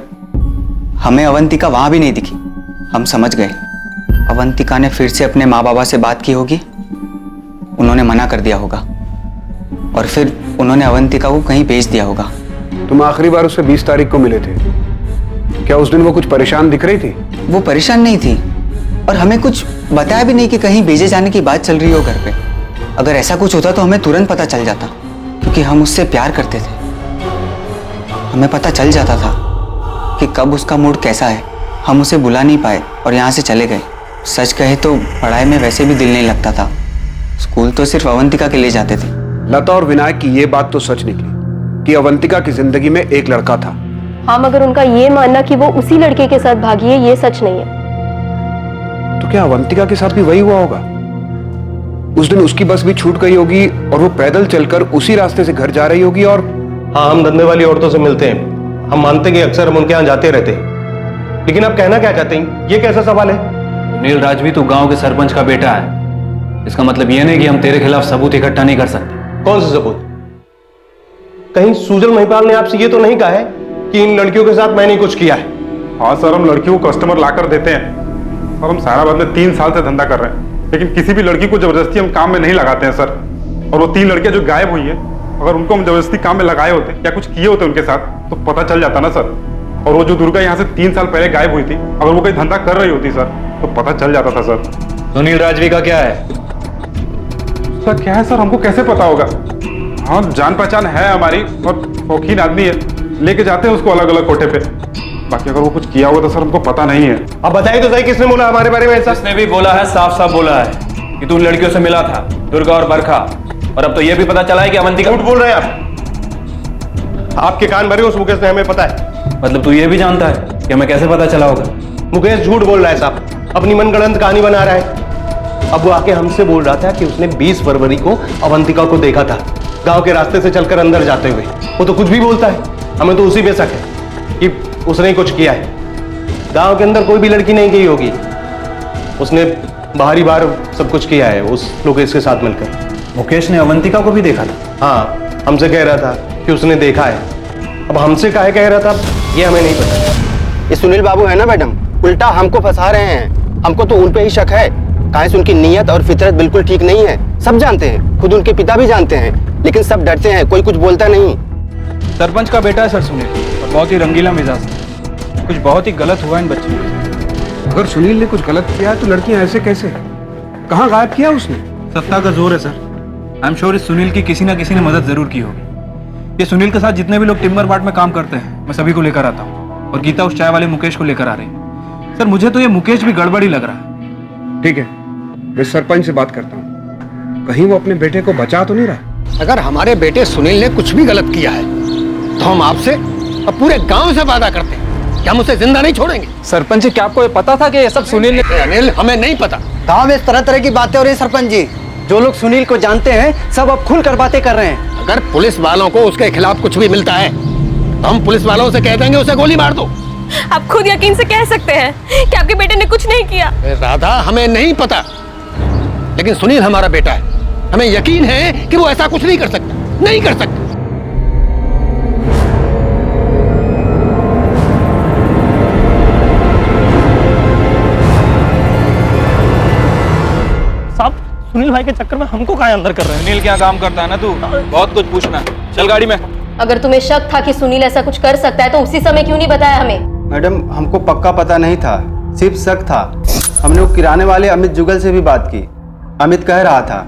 हमें अवंतिका वहाँ भी नहीं दिखी। हम समझ गए अवंतिका ने फिर से अपने माँ बाबा से बात की होगी, उन्होंने मना कर दिया होगा और फिर उन्होंने अवंतिका को कहीं भेज दिया होगा। तुम आखिरी बार उससे 20 तारीख को मिले थे, क्या उस दिन वो कुछ परेशान दिख रही थी? वो परेशान नहीं थी और हमें कुछ बताया भी नहीं कि कहीं भेजे जाने की बात चल रही हो घर पे। अगर ऐसा कुछ होता तो हमें तुरंत पता चल जाता, क्योंकि हम उससे प्यार करते थे। हमें पता चल जाता था कि कब उसका मूड कैसा है। हम उसे बुला नहीं पाए और यहाँ से चले गए। सच कहे तो पढ़ाई में वैसे भी दिल नहीं लगता था, स्कूल तो सिर्फ अवंतिका के लिए जाते थे। लता और विनायक की ये बात तो सच निकली कि अवंतिका की जिंदगी में एक लड़का था। हाँ, मगर उनका ये मानना कि वो उसी लड़के के साथ भागी है, ये सच नहीं है। तो क्या अवंतिका के साथ भी वही हुआ होगा? उस दिन उसकी बस भी छूट गई होगी और वो पैदल चलकर उसी रास्ते से घर जा रही होगी। और हाँ, हम धंधे वाली औरतों से मिलते हैं, हम मानते हैं कि अक्सर हम उनके यहाँ जाते रहते हैं, लेकिन आप कहना क्या चाहते हैं? ये कैसा सवाल है? सुनील राजवी, तू गांव के सरपंच का बेटा है, इसका मतलब ये नहीं कि हम तेरे खिलाफ सबूत इकट्ठा नहीं कर सकते। कौन से सबूत? कहीं सूजल महिपाल ने आपसे ये तो नहीं कहा है कि इन लड़कियों के साथ मैंने कुछ किया है? हाँ सर, हम लड़कियों को कस्टमर लाकर देते हैं और हम सारा में 3 साल से धंधा कर रहे हैं, लेकिन किसी भी लड़की को जबरदस्ती हम काम में नहीं लगाते हैं सर। और वो 3 लड़कियां जो गायब हुई हैं, अगर उनको हम जबरदस्ती काम में लगाए होते या कुछ किए होते उनके साथ तो पता चल जाता ना सर। और वो जो दुर्गा यहाँ से 3 साल पहले गायब हुई थी, अगर वो कोई धंधा कर रही होती सर तो पता चल जाता था सर। सुनील राजवी का क्या है? सर क्या है सर, हमको कैसे पता होगा? हाँ, जान पहचान है हमारी और शौकीन आदमी है, लेके जाते हैं उसको अलग अलग कोठे पे। बाकी अगर वो कुछ किया हुआ तो सर हमको पता नहीं है। अब बताइए तो सही, किसने बोला हमारे बारे में ऐसा? उसने भी बोला है, साफ साफ बोला है कि तू उन लड़कियों से मिला था, दुर्गा और बरखा, और अब तो ये भी पता चला है कि अवंतिका। झूठ बोल रहे हैं आप, आपके कान भरे उस मुकेश ने, हमें पता है। मतलब तू ये भी जानता है कि हमें कैसे पता चला होगा? मुकेश झूठ बोल रहा है साहब, अपनी मनगढ़ंत कहानी बना रहा है। अब वो आके हमसे बोल रहा था कि उसने 20 फरवरी को अवंतिका को देखा था गांव के रास्ते से चलकर अंदर जाते हुए। वो तो कुछ भी बोलता है, हमें तो उसी पे शक है कि उसने ही कुछ किया है। गांव के अंदर कोई भी लड़की नहीं गई होगी, उसने बाहरी बार सब कुछ किया है उस लोकेश के साथ मिलकर। मुकेश ने अवंतिका को भी देखा था? हाँ, हमसे कह रहा था कि उसने देखा है। अब हमसे काहे कह रहा था ये हमें नहीं पता। ये सुनील बाबू है ना मैडम, उल्टा हमको फंसा रहे हैं। हमको तो उन पे ही शक है, काहे से उनकी नीयत और फितरत बिल्कुल ठीक नहीं है। सब जानते हैं, खुद उनके पिता भी जानते हैं, लेकिन सब डरते हैं, कोई कुछ बोलता नहीं। सरपंच का बेटा है सर सुनील, और बहुत ही रंगीला मिजाज है। कुछ बहुत ही गलत हुआ इन बच्चों के साथ। अगर सुनील ने कुछ गलत किया तो लड़कियां ऐसे कैसे? कहाँ गायब किया उसने? सत्ता का जोर है सर। आई एम श्योर इस सुनील की किसी ना किसी ने मदद जरूर की होगी। ये सुनील के साथ जितने भी लोग टिम्बर मार्ट में काम करते हैं, मैं सभी को लेकर आता हूँ, और गीता उस चाय वाले मुकेश को लेकर आ रही है। सर मुझे तो ये मुकेश भी गड़बड़ी लग रहा है। ठीक है, मैं सरपंच से बात करता हूँ, कहीं वो अपने बेटे को बचा तो नहीं रहा। अगर हमारे बेटे सुनील ने कुछ भी गलत किया है तो हम आपसे और पूरे गांव से वादा करते हैं कि हम उसे जिंदा नहीं छोड़ेंगे। सरपंच जी, क्या आपको ये पता था कि ये सब सुनील ने? अनिल, हमें नहीं पता। गांव में इस तरह तरह की बातें हो रही है सरपंच जी। जो लोग सुनील को जानते हैं सब अब खुलकर बातें कर रहे हैं। अगर पुलिस वालों को उसके खिलाफ कुछ भी मिलता है तो हम पुलिस वालों से कह देंगे उसे गोली मार दो। आप खुद यकीन से कह सकते हैं कि आपके बेटे ने कुछ नहीं किया। राधा, हमें नहीं पता, लेकिन सुनील हमारा बेटा है, हमें यकीन है कि वो ऐसा कुछ नहीं कर सकता, नहीं कर सकता। साहब, सुनील भाई के चक्कर में हमको काहे अंदर कर रहे हैं? सुनील क्या काम करता है ना, तू बहुत कुछ पूछना। चल गाड़ी में। अगर तुम्हें शक था कि सुनील ऐसा कुछ कर सकता है तो उसी समय क्यों नहीं बताया हमें? मैडम, हमको पक्का पता नहीं था, सिर्फ शक था। हमने वो किराने वाले अमित जुगल से भी बात की। अमित कह रहा था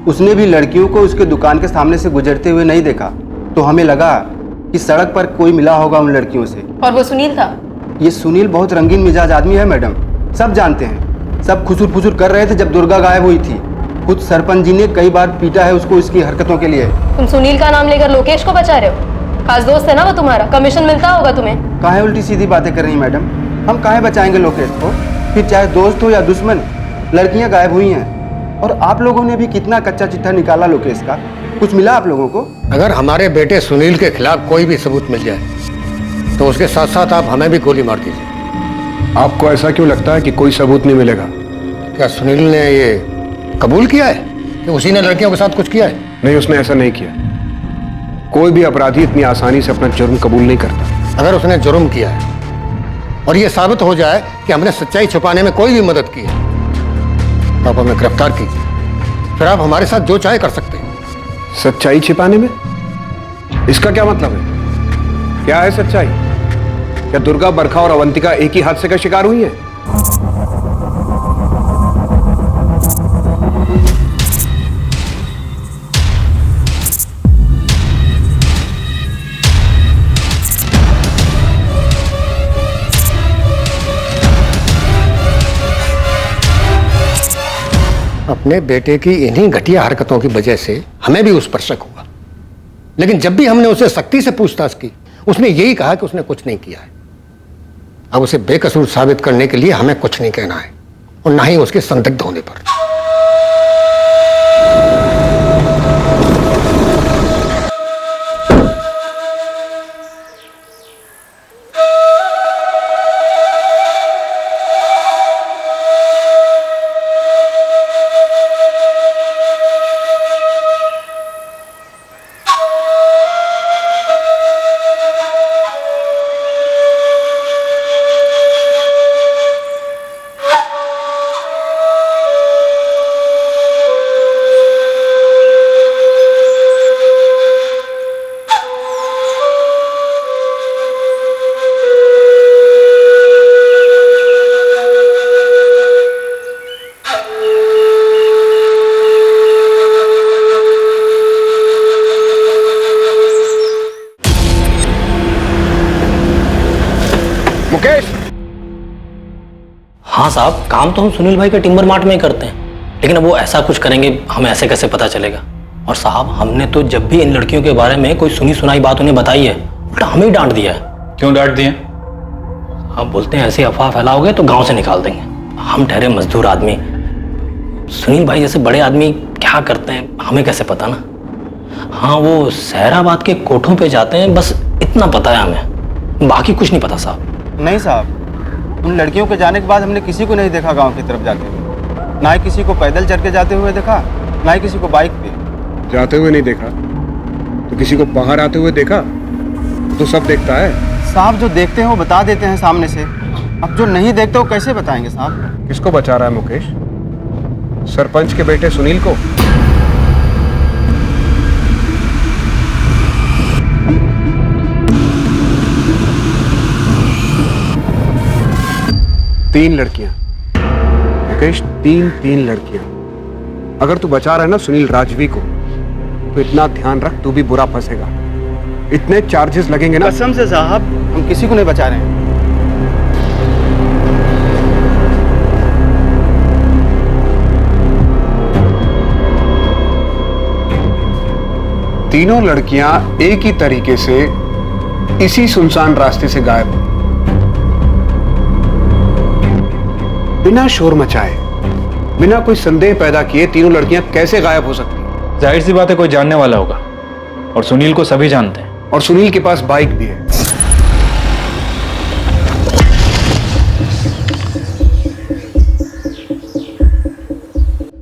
उसने भी लड़कियों को उसके दुकान के सामने से गुजरते हुए नहीं देखा, तो हमें लगा कि सड़क पर कोई मिला होगा उन लड़कियों से। और वो सुनील था? ये सुनील बहुत रंगीन मिजाज आदमी है मैडम, सब जानते हैं। सब खुसुर फुसुर कर रहे थे जब दुर्गा गायब हुई थी। खुद सरपंच जी ने कई बार पीटा है उसको इसकी हरकतों के लिए। तुम सुनील का नाम लेकर लोकेश को बचा रहे हो? खास दोस्त है ना वो तुम्हारा, कमीशन मिलता होगा तुम्हें। काहे उल्टी सीधी बातें कर रही मैडम? हम काहे बचाएंगे लोकेश को? फिर चाहे दोस्त हो या दुश्मन, लड़कियां गायब हुई हैं। और आप लोगों ने भी कितना कच्चा चिट्ठा निकाला लोकेश का, कुछ मिला आप लोगों को? अगर हमारे बेटे सुनील के खिलाफ कोई भी सबूत मिल जाए तो उसके साथ साथ आप हमें भी गोली मार दीजिए। आपको ऐसा क्यों लगता है कि कोई सबूत नहीं मिलेगा? क्या सुनील ने ये कबूल किया है कि उसी ने लड़कियों के साथ कुछ किया है? नहीं, उसने ऐसा नहीं किया। कोई भी अपराधी इतनी आसानी से अपना जुर्म कबूल नहीं करता। अगर उसने जुर्म किया है और ये साबित हो जाए कि हमने सच्चाई छुपाने में कोई भी मदद की है तो आप हमें गिरफ्तार कीजिए, फिर आप हमारे साथ जो चाहे कर सकते हैं। सच्चाई छिपाने में? इसका क्या मतलब है? क्या है सच्चाई? क्या दुर्गा, बरखा और अवंतिका एक ही हादसे का शिकार हुई है? अपने बेटे की इन्हीं घटिया हरकतों की वजह से हमें भी उस पर शक हुआ, लेकिन जब भी हमने उसे सख्ती से पूछताछ की उसने यही कहा कि उसने कुछ नहीं किया है। अब उसे बेकसूर साबित करने के लिए हमें कुछ नहीं कहना है और ना ही उसके संदिग्ध होने पर। मुकेश! हाँ साहब, काम तो हम सुनील भाई के टिम्बर मार्ट में ही करते हैं, लेकिन अब वो ऐसा कुछ करेंगे हमें ऐसे कैसे पता चलेगा? और साहब, हमने तो जब भी इन लड़कियों के बारे में कोई सुनी सुनाई बात उन्हें बताई है, उल्टा हमें ही डांट दिया है। क्यों डांट दिए? आप बोलते हैं ऐसी अफवाह फैलाओगे तो गांव से निकाल देंगे। हम ठहरे मजदूर आदमी, सुनील भाई जैसे बड़े आदमी क्या करते हैं हमें कैसे पता ना? हाँ, वो सहराबाद के कोठों पे जाते हैं, बस इतना पता है हमें, बाकी कुछ नहीं पता साहब। नहीं साहब, उन लड़कियों के जाने के बाद हमने किसी को नहीं देखा गांव की तरफ जाते हुए। ना ही किसी को पैदल चल के जाते हुए देखा, ना ही किसी को बाइक पे जाते हुए नहीं देखा तो किसी को बाहर आते हुए देखा? तो सब देखता है साहब। जो देखते हैं वो बता देते हैं सामने से, अब जो नहीं देखते वो कैसे बताएंगे साहब? किसको बचा रहा है मुकेश? सरपंच के बेटे सुनील को? तीन लड़कियां मुकेश, तीन लड़कियां। अगर तू बचा रहा है ना सुनील राजवी को, तो इतना ध्यान रख, तू भी बुरा फंसेगा। इतने चार्जेस लगेंगे ना। कसम से साहब, हम किसी को नहीं बचा रहे हैं। तीनों लड़कियां एक ही तरीके से इसी सुनसान रास्ते से गायब हुई, बिना शोर मचाए, बिना कोई संदेह पैदा किए। तीनों लड़कियां कैसे गायब हो सकती हैं? जाहिर सी बात है कोई जानने वाला होगा, और सुनील को सभी जानते हैं। और सुनील के पास बाइक भी है।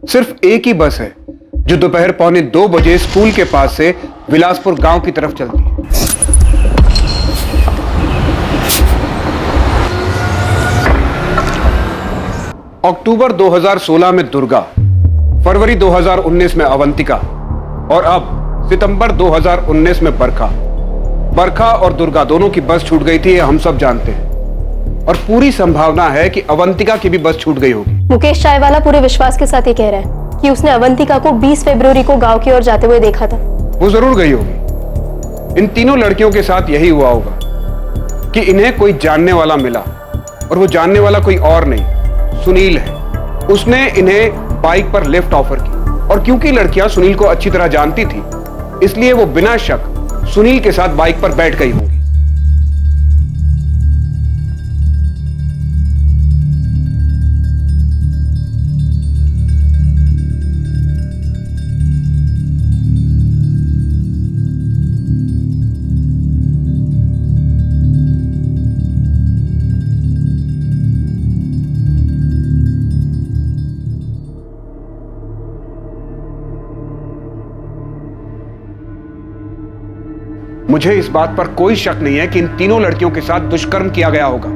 सिर्फ एक ही बस है जो दोपहर 1:45 बजे स्कूल के पास से विलासपुर गांव की तरफ चलती है। अक्टूबर 2016 में दुर्गा, फरवरी 2019 में अवंतिका और अब सितंबर 2019 में बरखा। बरखा और दुर्गा दोनों की बस छूट गई थी, ये हम सब जानते हैं, और पूरी संभावना है कि अवंतिका की भी बस छूट गई होगी। मुकेश चायवाला पूरे विश्वास के साथ ये कह रहा है कि उसने अवंतिका को 20 फरवरी को गांव की ओर जाते हुए देखा था। वो जरूर गई होगी। इन तीनों लड़कियों के साथ यही हुआ होगा कि इन्हें कोई जानने वाला मिला, और वो जानने वाला कोई और नहीं, सुनील है। उसने इन्हें बाइक पर लिफ्ट ऑफर की, और क्योंकि लड़कियां सुनील को अच्छी तरह जानती थी, इसलिए वो बिना शक सुनील के साथ बाइक पर बैठ गई होंगी। मुझे इस बात पर कोई शक नहीं है कि इन तीनों लड़कियों के साथ दुष्कर्म किया गया होगा।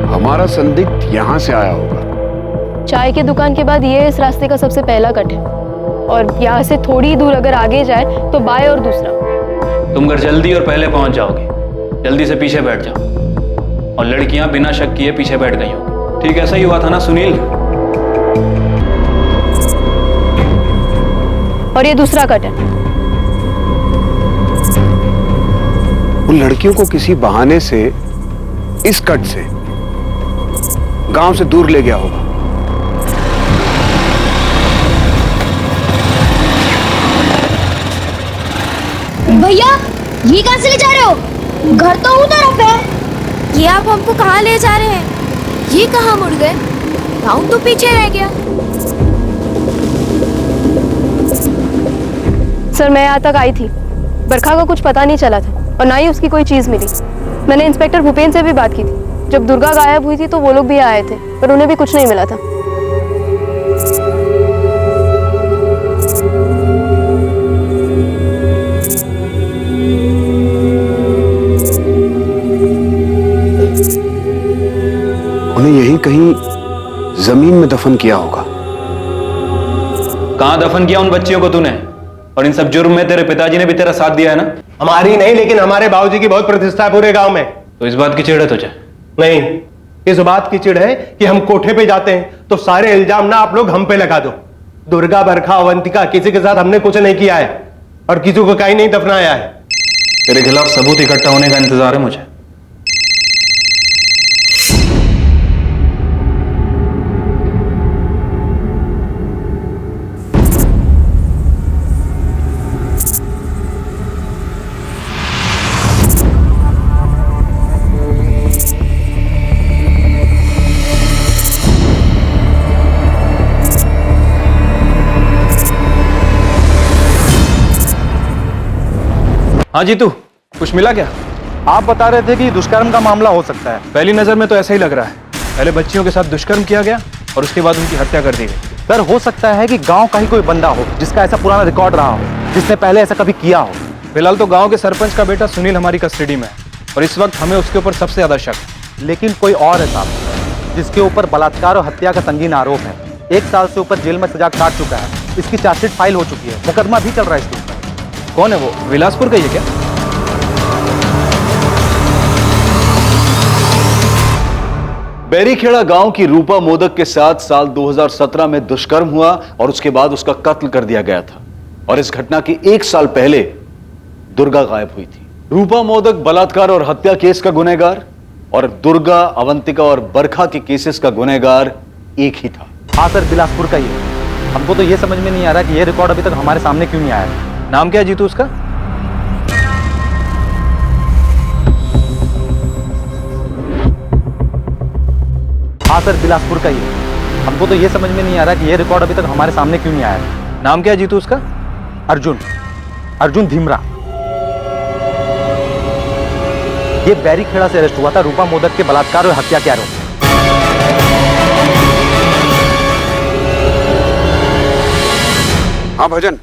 हमारा संदिग्ध यहां से आया होगा। चाय की दुकान के बाद ये इस रास्ते का सबसे पहला कट है, और यहाँ से थोड़ी दूर अगर आगे जाए तो बाएं और दूसरा। तुम घर जल्दी और पहले पहुंच जाओगे। जल्दी से पीछे बैठ जाओ। और लड़कियां बिना शक किए पीछे बैठ गई होंगी। ठीक ऐसा ही हुआ था ना सुनील? और ये दूसरा कट है। उन लड़कियों को किसी बहाने से इस कट से गांव से दूर ले गया होगा। भैया, ये कहां से ले जा रहे हो? घर तो उस तरफ है। ये आप हमको कहां ले जा रहे हैं? ये कहां मुड़ गए? गांव तो पीछे रह गया। सर, मैं यहाँ तक आई थी। बरखा का कुछ पता नहीं चला था और ना ही उसकी कोई चीज मिली। मैंने इंस्पेक्टर भूपेन से भी बात की थी। जब दुर्गा गायब हुई थी तो वो लोग भी आए थे, पर उन्हें भी कुछ नहीं मिला था। उन्हें यहीं कहीं जमीन में दफन किया होगा। कहां दफन किया उन बच्चियों को तूने? और इन सब जुर्म में तेरे पिताजी ने भी तेरा साथ दिया है ना? हमारी नहीं, लेकिन हमारे बाबूजी की बहुत प्रतिष्ठा है पूरे गांव में। तो इस बात की चिढ़ है तुझे? नहीं, इस बात की चिढ़ है कि हम कोठे पे जाते हैं तो सारे इल्जाम ना आप लोग हम पे लगा दो। दुर्गा, बरखा, अवंतिका, किसी के साथ हमने कुछ नहीं किया है और किसी को कहीं नहीं दफनाया है। तेरे खिलाफ सबूत इकट्ठा होने का इंतजार है मुझे। हाँ जीतू, कुछ मिला क्या? आप बता रहे थे कि दुष्कर्म का मामला हो सकता है। पहली नजर में तो ऐसा ही लग रहा है। पहले बच्चियों के साथ दुष्कर्म किया गया और उसके बाद उनकी हत्या कर दी गई। सर, हो सकता है कि गांव का ही कोई बंदा हो जिसका ऐसा पुराना रिकॉर्ड रहा हो, जिसने पहले ऐसा कभी किया हो। फिलहाल तो गांव के सरपंच का बेटा सुनील हमारी कस्टडी में है और इस वक्त हमें उसके ऊपर सबसे ज्यादा शक है। लेकिन कोई और है साहब, जिसके ऊपर बलात्कार और हत्या का संगीन आरोप है। 1 साल से ऊपर जेल में सजा काट चुका है। इसकी चार्जशीट फाइल हो चुकी है, मुकदमा भी चल रहा है इसके ऊपर। कौन है वो? विलासपुर का ही है क्या? बैरीखेड़ा गांव की रूपा मोदक के साथ साल 2017 में दुष्कर्म हुआ और उसके बाद उसका कत्ल कर दिया गया था। और इस घटना की 1 साल पहले दुर्गा गायब हुई थी। रूपा मोदक बलात्कार और हत्या केस का गुनहगार और दुर्गा, अवंतिका और बरखा के केसेस का गुनहगार एक ही था। हाँ सर, बिलासपुर का ही है। हमको तो ये समझ में नहीं आ रहा कि ये रिकॉर्ड अभी तक हमारे सामने क्यों नहीं आया। नाम क्या है जीतू उसका? हाँ सर, बिलासपुर का ही है। हमको तो ये समझ में नहीं आ रहा कि ये रिकॉर्ड अभी तक हमारे सामने क्यों नहीं आया। नाम क्या है जीतू उसका? अर्जुन धीमरा। ये बैरीखेड़ा से अरेस्ट हुआ था रूपा मोदक के बलात्कार और हत्या के आरोप। हाँ भजन,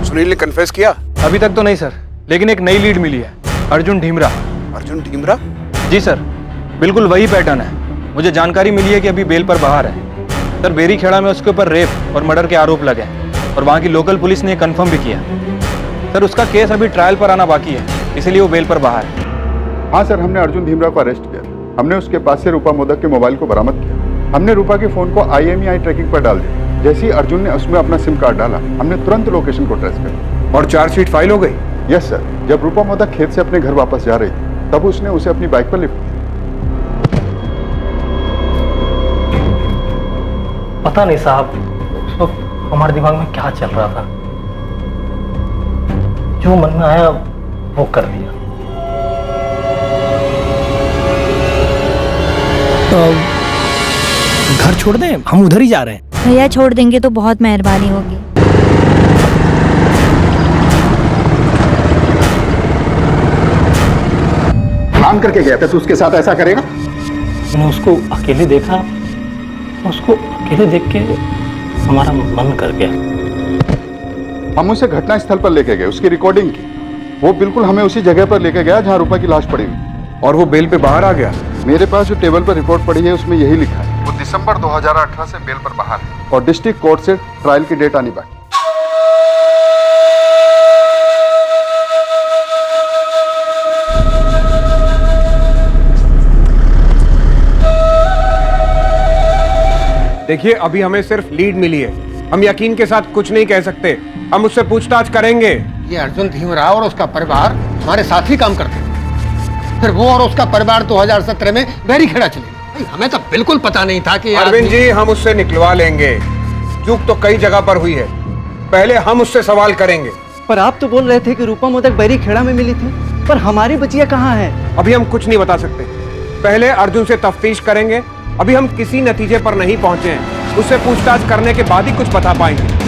सुनील ने कन्फेस किया? अभी तक तो नहीं सर, लेकिन एक नई लीड मिली है। अर्जुन ढीमरा। अर्जुन ढीमरा? जी सर, बिल्कुल वही पैटर्न है। मुझे जानकारी मिली है कि अभी बेल पर बाहर है। सर, बैरीखेड़ा में उसके ऊपर रेप और मर्डर के आरोप लगे और वहाँ की लोकल पुलिस ने कंफर्म भी किया। सर, उसका केस अभी ट्रायल पर आना बाकी है, इसीलिए वो बेल पर बाहर है। हाँ सर, हमने अर्जुन धीमरा को अरेस्ट किया। हमने उसके पास से रूपा मोदक के मोबाइल को बरामद किया। हमने रूपा के फोन को IMEI ट्रैकिंग पर डाल दिया। जैसे ही अर्जुन ने उसमें अपना सिम कार्ड डाला, हमने तुरंत लोकेशन को ट्रेस किया। और चार्जशीट फाइल हो गई? Yes sir. जब रूपा मोदक खेत से अपने घर वापस जा रही थी, तब उसने उसे अपनी बाइक पर लिफ्ट किया। पता नहीं साहब, उस वक्त हमारे दिमाग में क्या चल रहा था। जो मन में आया वो कर दिया। तो घर छोड़ दें, हम उधर ही जा रहे हैं। भैया छोड़ देंगे तो बहुत मेहरबानी होगी। प्लान करके गया था तो उसके साथ ऐसा करेगा? मैंने उसको अकेले देखा, उसको अकेले देख के हमारा मन कर गया। हम उसे घटना स्थल पर लेके गए, उसकी रिकॉर्डिंग की। वो बिल्कुल हमें उसी जगह पर लेके गया जहाँ रूपा की लाश पड़ी हुई। और वो बेल पे बाहर आ गया? मेरे पास जो टेबल पर रिपोर्ट पड़ी है उसमें यही लिखा है। वो दिसंबर 2018 से बेल पर बाहर है और डिस्ट्रिक्ट कोर्ट से ट्रायल की डेट आनी बाकी। देखिए, अभी हमें सिर्फ लीड मिली है, हम यकीन के साथ कुछ नहीं कह सकते। हम उससे पूछताछ करेंगे। ये अर्जुन धीमराव और उसका परिवार हमारे साथ ही काम करते थे, फिर वो और उसका परिवार 2017 में बैरीखेड़ा चले गए। हमें तो बिल्कुल पता नहीं था कि अरविंद जी, हम उससे निकलवा लेंगे। चूक तो कई जगह पर हुई है, पहले हम उससे सवाल करेंगे। पर आप तो बोल रहे थे कि रूपा मोदक बैरीखेड़ा में मिली थी, पर हमारी बचिया कहाँ है? अभी हम कुछ नहीं बता सकते, पहले अर्जुन से तफ्तीश करेंगे। अभी हम किसी नतीजे पर नहीं पहुंचे हैं, उससे पूछताछ करने के बाद ही कुछ बता पाएंगे।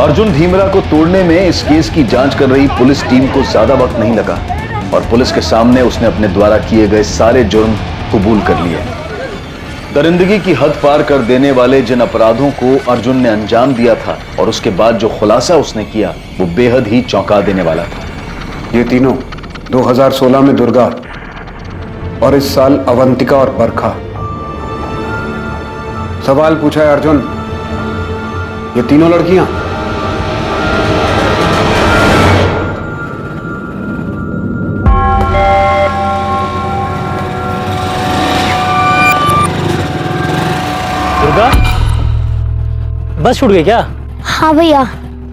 अर्जुन धीमरा को तोड़ने में इस केस की जांच कर रही पुलिस टीम को ज्यादा वक्त नहीं लगा और पुलिस के सामने उसने अपने द्वारा किए गए सारे जुर्म कबूल कर लिए। दरिंदगी की हद पार कर देने वाले जिन अपराधों को अर्जुन ने अंजाम दिया था और उसके बाद जो खुलासा उसने किया वो बेहद ही चौंका देने वाला था। ये तीनों 2016 में दुर्गा और इस साल अवंतिका और बरखा। सवाल पूछा है अर्जुन, ये तीनों लड़कियां दुर्गा, बस छूट गई क्या? हाँ भैया।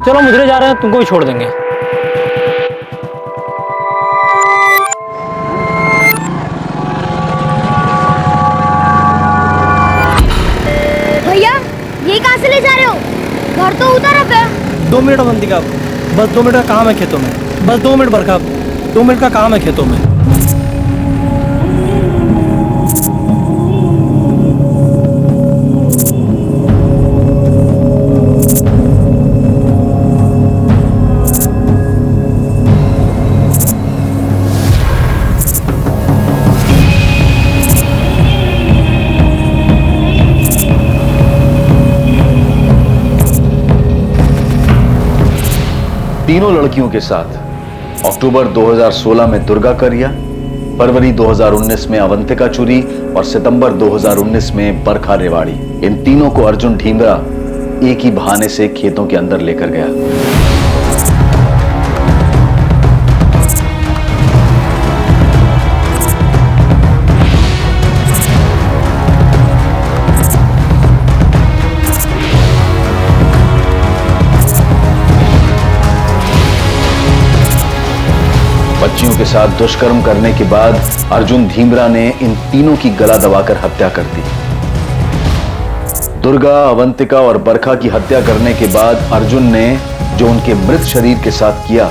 चलो मुझे जा रहे हैं, तुमको भी छोड़ देंगे। भैया ये कहाँ से ले जा रहे हो? घर तो उधर है। 2 मिनट अवंतिका, बस 2 मिनट का काम है खेतों में। बस 2 मिनट बरखा, 2 मिनट का काम है खेतों में। तीनों लड़कियों के साथ अक्टूबर 2016 में दुर्गा का रिया, फरवरी 2019 में अवंतिका चुरी और सितंबर 2019 में बरखा रेवाड़ी। इन तीनों को अर्जुन धीमरा एक ही बहाने से खेतों के अंदर लेकर गया। बच्चियों के साथ दुष्कर्म करने के बाद अर्जुन धीमरा ने इन तीनों की गला दबाकर हत्या कर दी। दुर्गा, अवंतिका और बरखा की हत्या करने के बाद अर्जुन ने जो उनके मृत शरीर के साथ किया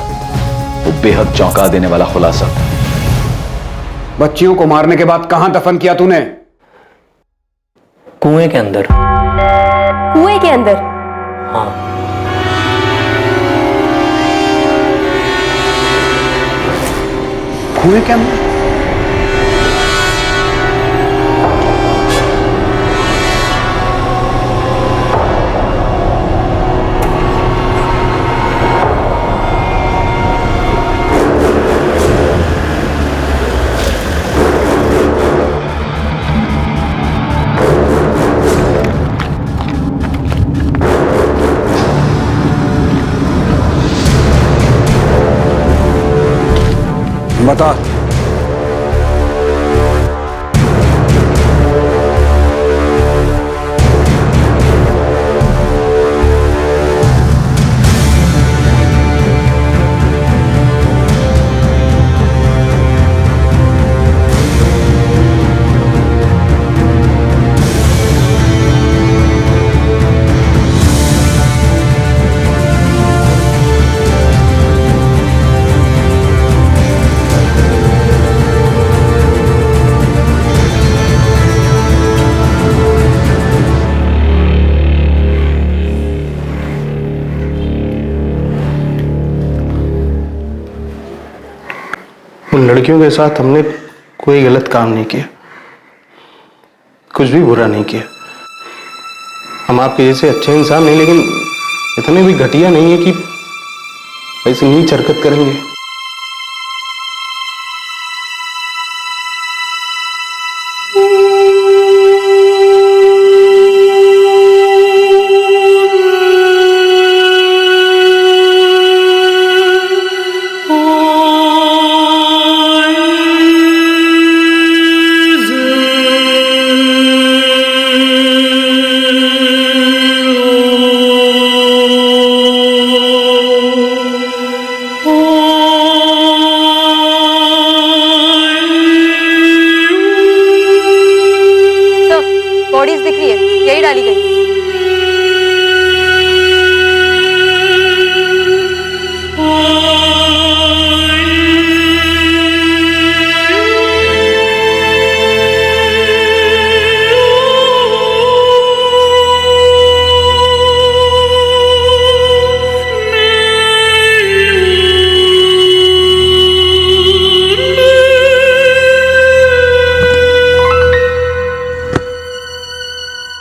वो बेहद चौंका देने वाला खुलासा था। बच्चियों को मारने के बाद कहां दफन किया तूने? कुएं के अंदर। कुएं के अंदर? हाँ। कुएं के अंदर? बता। उन लड़कियों के साथ हमने कोई गलत काम नहीं किया, कुछ भी बुरा नहीं किया। हम आपके जैसे अच्छे इंसान नहीं, लेकिन इतने भी घटिया नहीं है कि ऐसी नीच हरकत करेंगे। बॉडीज दिख रही है, यही डाली गई।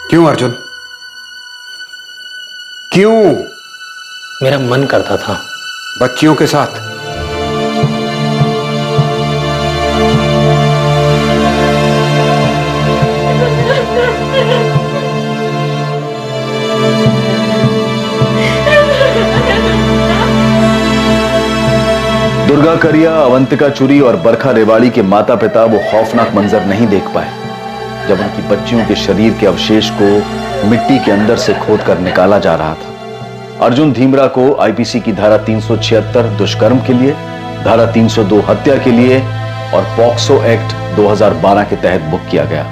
क्यों अर्जुन, क्यों? मेरा मन करता था। बच्चियों के साथ? दुर्गा करिया, अवंतिका चुरी और बरखा रेवाड़ी के माता पिता वो खौफनाक मंजर नहीं देख पाए जब उनकी बच्चियों के शरीर के अवशेष को मिट्टी के अंदर से खोदकर निकाला जा रहा था। अर्जुन धीमरा को आईपीसी की धारा 376 दुष्कर्म के लिए, धारा 302 हत्या के लिए और पॉक्सो एक्ट 2012 के तहत बुक किया गया।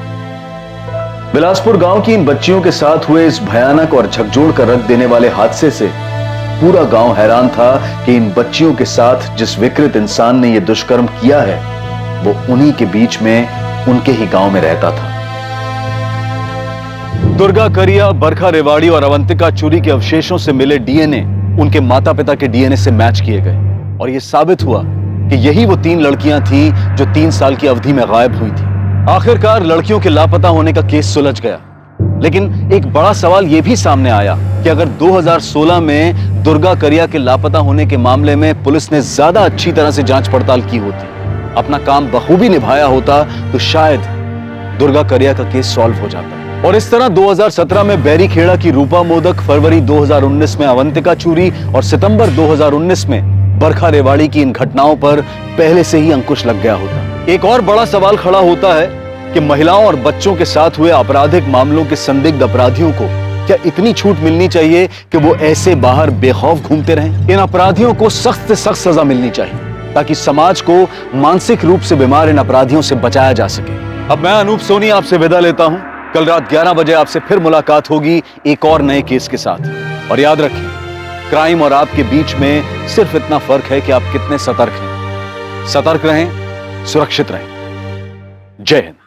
बिलासपुर गांव की इन बच्चियों के साथ हुए इस भयानक और झकझोर कर रख देने वाले हादसे से पूरा गांव हैरान था कि इन बच्चियों के साथ जिस विकृत इंसान ने यह दुष्कर्म किया है वो उन्हीं के बीच में उनके ही गांव में रहता था। दुर्गा करिया, बरखा रेवाड़ी और अवंतिका चुरी के अवशेषों से मिले डीएनए उनके माता पिता के डीएनए से मैच किए गए और यह साबित हुआ कि यही वो 3 लड़कियां थीं जो 3 साल की अवधि में गायब हुई थी। आखिरकार लड़कियों के लापता होने का केस सुलझ गया, लेकिन एक बड़ा सवाल यह भी सामने आया कि अगर 2016 में दुर्गा करिया के लापता होने के मामले में पुलिस ने ज्यादा अच्छी तरह से जांच पड़ताल की होती, अपना काम बखूबी निभाया होता, तो शायद दुर्गा करिया का केस सॉल्व हो जाता। और इस तरह 2017 में बैरीखेड़ा की रूपा मोदक, फरवरी 2019 में अवंतिका चुरी और सितंबर 2019 में बरखा रेवाड़ी की इन घटनाओं पर पहले से ही अंकुश लग गया होता। एक और बड़ा सवाल खड़ा होता है कि महिलाओं और बच्चों के साथ हुए आपराधिक मामलों के संदिग्ध अपराधियों को क्या इतनी छूट मिलनी चाहिए कि वो ऐसे बाहर बेखौफ घूमते रहें? इन अपराधियों को सख्त से सख्त सजा मिलनी चाहिए ताकि समाज को मानसिक रूप से बीमार इन अपराधियों से बचाया जा सके। अब मैं अनूप सोनी आपसे विदा लेता हूं। कल रात 11 बजे आपसे फिर मुलाकात होगी एक और नए केस के साथ। और याद रखें, क्राइम और आपके बीच में सिर्फ इतना फर्क है कि आप कितने सतर्क हैं। सतर्क रहें, सुरक्षित रहें। जय हिंद।